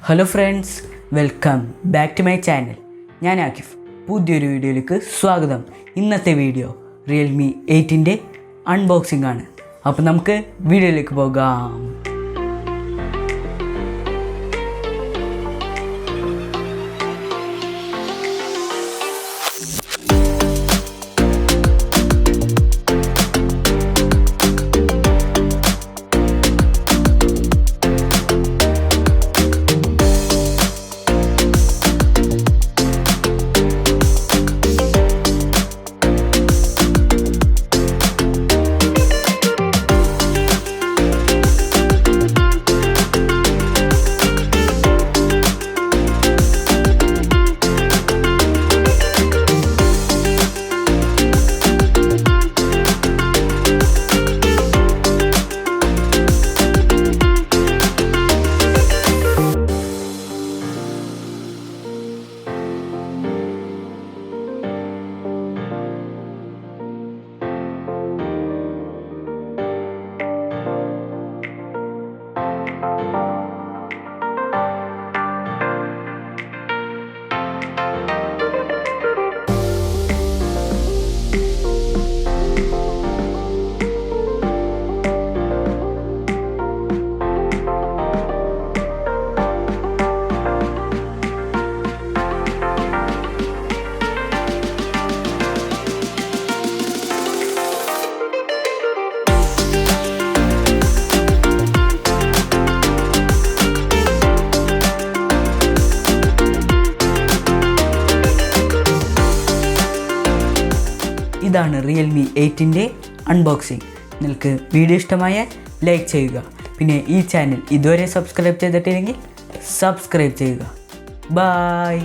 Hello friends, welcome back to my channel. ഞാൻ ആക്കിഫ്. പുതിയൊരു വീഡിയോയിലേക്ക് സ്വാഗതം. ഇന്നത്തെ വീഡിയോ റിയൽമി 8ൻ്റെ അൺബോക്സിംഗ് ആണ്. അപ്പോൾ നമുക്ക് വീഡിയോയിലേക്ക് പോകാം. ഇതാണ് റിയൽമി 8ൻ്റെ അൺബോക്സിങ്. നിങ്ങൾക്ക് വീഡിയോ ഇഷ്ടമായാൽ ലൈക്ക് ചെയ്യുക. പിന്നെ ഈ ചാനൽ ഇതുവരെ സബ്സ്ക്രൈബ് ചെയ്തിട്ടില്ലെങ്കിൽ സബ്സ്ക്രൈബ് ചെയ്യുക. ബൈ.